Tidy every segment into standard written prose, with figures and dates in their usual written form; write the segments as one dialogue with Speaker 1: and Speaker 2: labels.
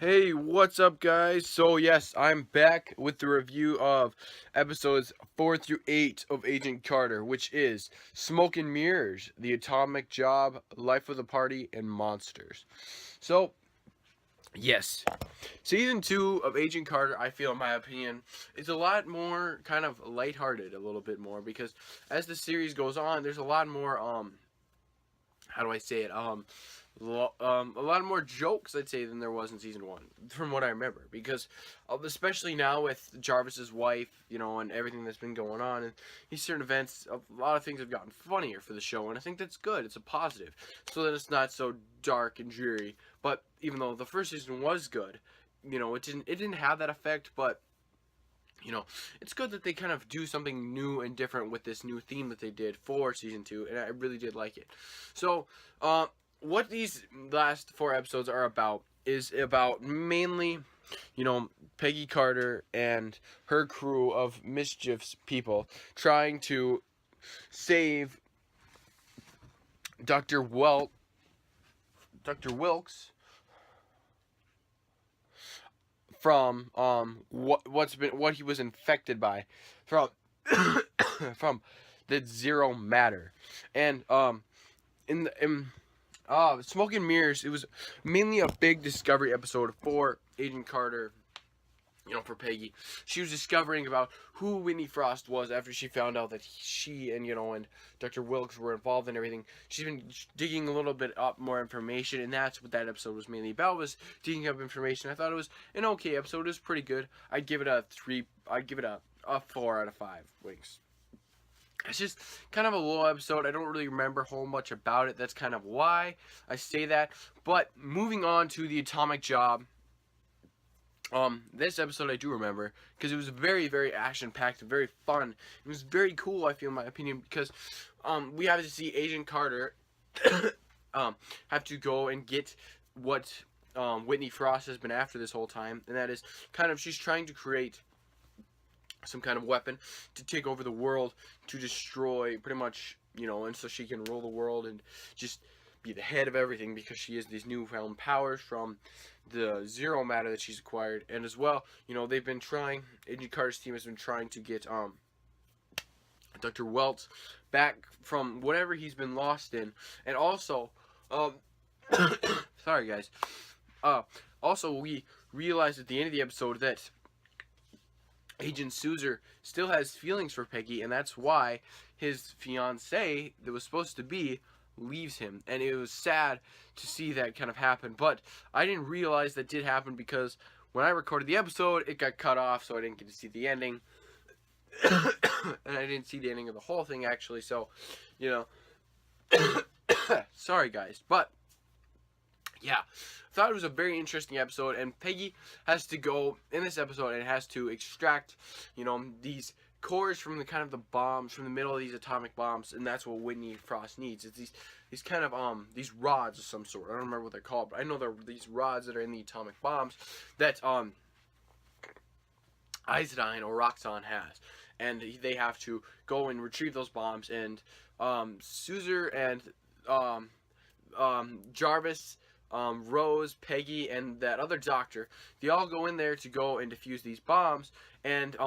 Speaker 1: Hey, what's up, guys? So, yes, I'm back with the review of episodes 4 through 8 of Agent Carter, which is Smoke and Mirrors, The Atomic Job, Life of the Party, and Monsters. So, yes, season 2 of Agent Carter, I feel, in my opinion, is a lot more kind of lighthearted, a little bit more, because as the series goes on, there's a lot more, how do I say it? A lot more jokes, I'd say, than there was in season one, from what I remember. Because, especially now with Jarvis's wife, and everything that's been going on, and these certain events, a lot of things have gotten funnier for the show, and I think that's good. It's a positive, so that it's not so dark and dreary. But even though the first season was good, it didn't have that effect, but it's good that they kind of do something new and different with this new theme that they did for season two, and I really did like it. So, what these last four episodes are about is about mainly, Peggy Carter and her crew of mischievous people trying to save Dr. Dr. Wilkes from what he was infected by from from the zero matter. And in Smoke and Mirrors, it was mainly a big discovery episode for Agent Carter, for Peggy. She was discovering about who Whitney Frost was after she found out that she and Dr. Wilkes were involved in everything. She's been digging a little bit up more information, and that's what that episode was mainly about, was digging up information. I thought it was an okay episode. It was pretty good. I'd give it a 3. I'd give it a 4 out of 5 wings. It's just kind of a low episode. I don't really remember a whole much about it. That's kind of why I say that. But moving on to the Atomic Job. This episode I do remember because it was very, very action-packed and very fun. It was very cool, I feel, in my opinion, because we have to see Agent Carter have to go and get what Whitney Frost has been after this whole time, and that is kind of she's trying to create some kind of weapon to take over the world, to destroy pretty much, and so she can rule the world and just be the head of everything, because she has these newfound powers from the zero matter that she's acquired. And as well, they've been trying, Agent Carter's team has been trying to get Dr. Welts back from whatever he's been lost in. And also, sorry guys, also we realized at the end of the episode that Agent Suzer still has feelings for Peggy, and that's why his fiancée that was supposed to be leaves him. And it was sad to see that kind of happen, but I didn't realize that did happen because when I recorded the episode, it got cut off, so I didn't get to see the ending. And I didn't see the ending of the whole thing, actually, so, sorry guys, but yeah, I thought it was a very interesting episode, and Peggy has to go in this episode and has to extract, these cores from the kind of the bombs, from the middle of these atomic bombs, and that's what Whitney Frost needs. It's these kind of these rods of some sort. I don't remember what they're called, but I know they're these rods that are in the atomic bombs that Iodine or Roxxon has, and they have to go and retrieve those bombs. And Suzer and Jarvis, Rose, Peggy, and that other doctor, they all go in there to go and defuse these bombs, and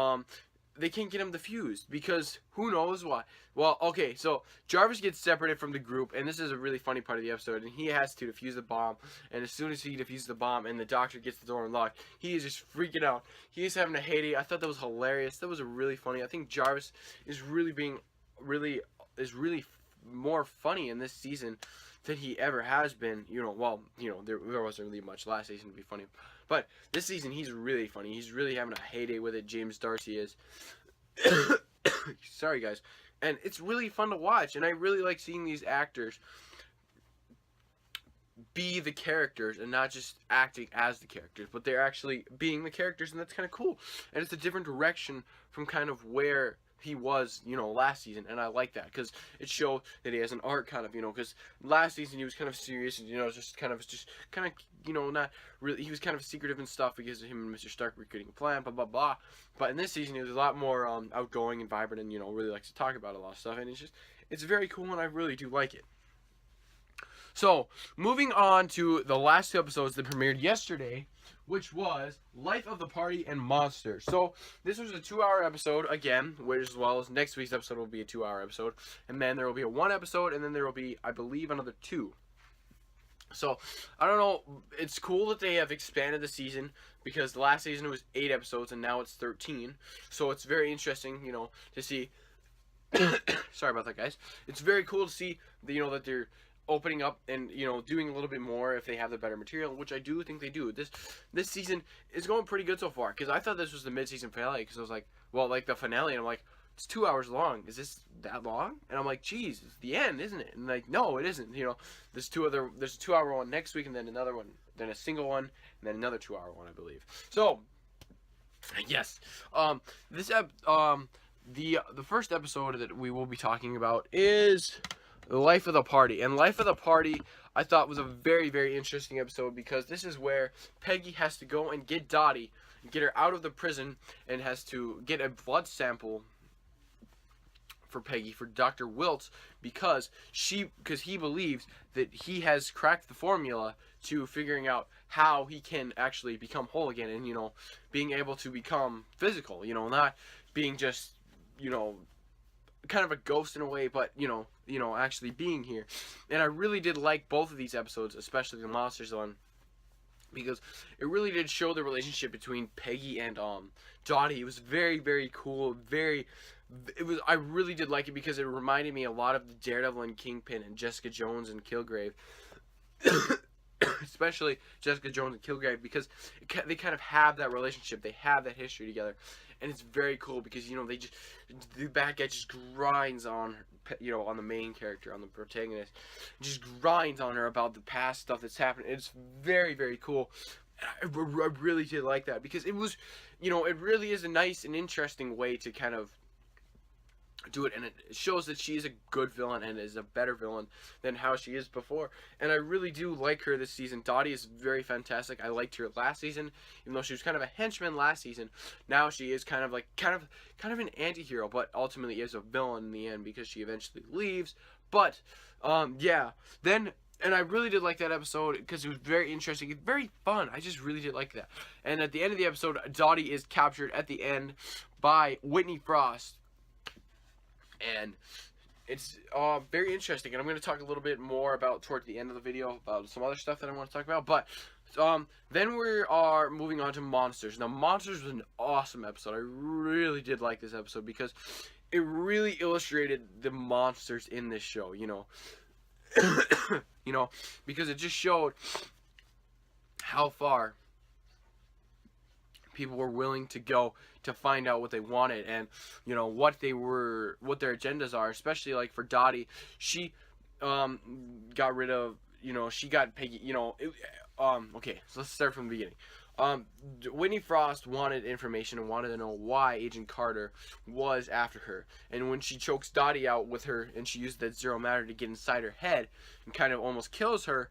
Speaker 1: they can't get him defused because who knows why. Well, okay, so Jarvis gets separated from the group, and this is a really funny part of the episode, and he has to defuse the bomb, and as soon as he defuses the bomb and the doctor gets the door unlocked, he is just freaking out. He's having a heyday. I thought that was hilarious. That was really funny. I think Jarvis is really more funny in this season than he ever has been. There wasn't really much last season to be funny, but this season he's really funny. He's really having a heyday with it. James Darcy is. Sorry guys. And it's really fun to watch, and I really like seeing these actors be the characters and not just acting as the characters, but they're actually being the characters, and that's kind of cool. And it's a different direction from kind of where he was, last season, and I like that because it showed that he has an arc, kind of, because last season he was kind of serious and, just kind of, not really, he was kind of secretive and stuff because of him and Mr. Stark were creating a plan, blah, blah, blah. But in this season he was a lot more outgoing and vibrant and, really likes to talk about a lot of stuff, and it's very cool, and I really do like it. So, moving on to the last two episodes that premiered yesterday, which was Life of the Party and Monsters. So this was a 2-hour episode again, which as well as next week's episode will be a 2-hour episode, and then there will be a 1 episode, and then there will be, I believe, another 2. So I don't know. It's cool that they have expanded the season because the last season was 8 episodes and now it's 13. So it's very interesting, to see. Sorry about that, guys. It's very cool to see, that they're opening up and doing a little bit more if they have the better material, which I do think they do. This season is going pretty good so far because I thought this was the mid-season finale because I was like, well, like the finale, and I'm like, it's 2 hours long. Is this that long? And I'm like, geez, it's the end, isn't it? And like, no, it isn't. There's a 2-hour one next week, and then another one, then a single one, and then another 2-hour one, I believe. So, yes, the first episode that we will be talking about is the Life of the Party. And Life of the Party, I thought was a very, very interesting episode because this is where Peggy has to go and get Dottie, and get her out of the prison, and has to get a blood sample for Peggy, for Dr. Wiltz, because he believes that he has cracked the formula to figuring out how he can actually become whole again, and being able to become physical, not being just kind of a ghost in a way, but actually being here. And I really did like both of these episodes, especially the Monsters one, because it really did show the relationship between Peggy and Dottie. It was very, very cool. I really did like it because it reminded me a lot of the Daredevil and Kingpin and Jessica Jones and Kilgrave. Especially Jessica Jones and Kilgrave, because they kind of have that relationship. They have that history together. And it's very cool because, the bad guy just grinds on her, on the main character, on the protagonist. Just grinds on her about the past stuff that's happened. It's very, very cool. I really did like that because it was, it really is a nice and interesting way to kind of do it, and it shows that she's a good villain and is a better villain than how she is before. And I really do like her this season. Dottie is very fantastic. I liked her last season, even though she was kind of a henchman last season. Now she is kind of an anti-hero, but ultimately is a villain in the end because she eventually leaves. But yeah, then. And I really did like that episode because it was very interesting. It's very fun. I just really did like that. And at the end of the episode, Dottie is captured at the end by Whitney Frost. And it's very interesting, and I'm going to talk a little bit more about towards the end of the video about some other stuff that I want to talk about. But then we are moving on to Monsters. Now, Monsters was an awesome episode. I really did like this episode because it really illustrated the monsters in this show. Because it just showed how far people were willing to go to find out what they wanted, and what their agendas are, especially like for Dottie. She got rid of, she got Peggy, okay, so let's start from the beginning. Whitney Frost wanted information and wanted to know why Agent Carter was after her, and when she chokes Dottie out with her and she used that zero matter to get inside her head and kind of almost kills her,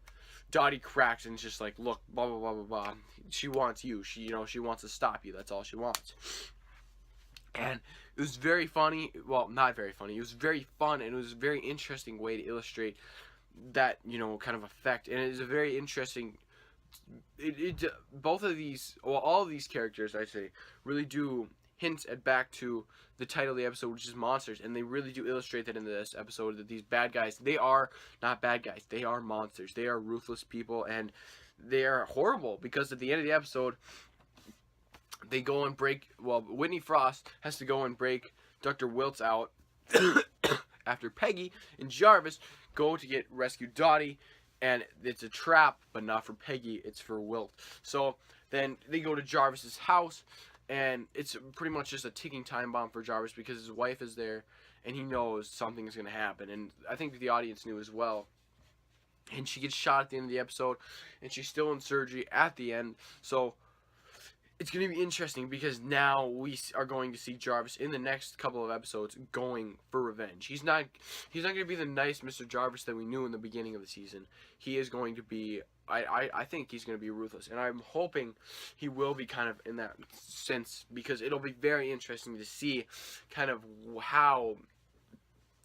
Speaker 1: Dottie cracks and is just like, look, blah blah blah blah blah. She wants you. She wants to stop you. That's all she wants. And it was very funny. Well, not very funny. It was very fun, and it was a very interesting way to illustrate that kind of effect. And it is a very interesting. Both of these, well, all of these characters, I say, really do hint back to the title of the episode, which is Monsters, and they really do illustrate that in this episode, that these bad guys, they are not bad guys, they are monsters, they are ruthless people, and they are horrible, because at the end of the episode, they go and break, well, Whitney Frost has to go and break Dr. Wiltz out after Peggy and Jarvis go to rescue Dottie, and it's a trap, but not for Peggy, it's for Wilt. So then they go to Jarvis's house, and it's pretty much just a ticking time bomb for Jarvis because his wife is there, and he knows something is going to happen. And I think the audience knew as well. And she gets shot at the end of the episode, and she's still in surgery at the end. So it's going to be interesting because now we are going to see Jarvis in the next couple of episodes going for revenge. He's not going to be the nice Mr. Jarvis that we knew in the beginning of the season. He is going to be, I think he's going to be ruthless. And I'm hoping he will be kind of in that sense, because it'll be very interesting to see kind of how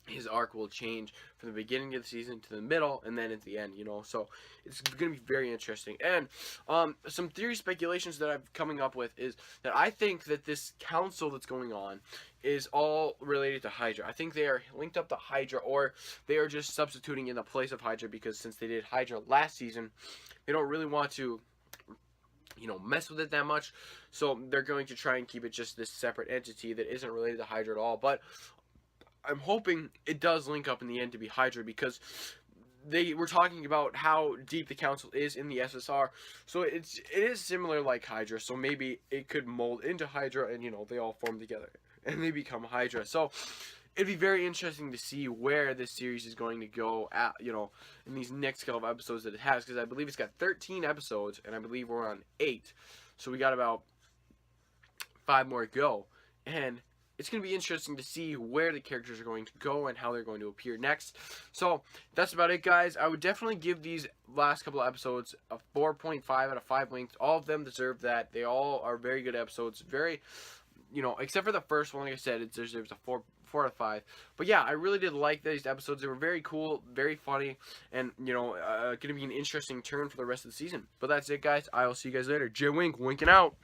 Speaker 1: his arc will change from the beginning of the season to the middle and then at the end, so it's going to be very interesting. And some theory speculations that I'm coming up with is that I think that this council that's going on is all related to Hydra. I think they are linked up to Hydra, or they are just substituting in the place of Hydra, because since they did Hydra last season, they don't really want to mess with it that much, so they're going to try and keep it just this separate entity that isn't related to Hydra at all. But I'm hoping it does link up in the end to be Hydra, because they were talking about how deep the council is in the SSR, so it is similar like Hydra, so maybe it could mold into Hydra, and they all form together and they become Hydra. So it'd be very interesting to see where this series is going to go at, in these next couple of episodes that it has, because I believe it's got 13 episodes, and I believe we're on 8, so we got about 5 more to go, and it's going to be interesting to see where the characters are going to go and how they're going to appear next. So that's about it, guys. I would definitely give these last couple of episodes a 4.5 out of 5 length. All of them deserve that. They all are very good episodes. Very, except for the first one, like I said, it deserves a 4 out of 5. But yeah, I really did like these episodes. They were very cool, very funny, and going to be an interesting turn for the rest of the season. But that's it, guys. I will see you guys later. J Wink, winking out.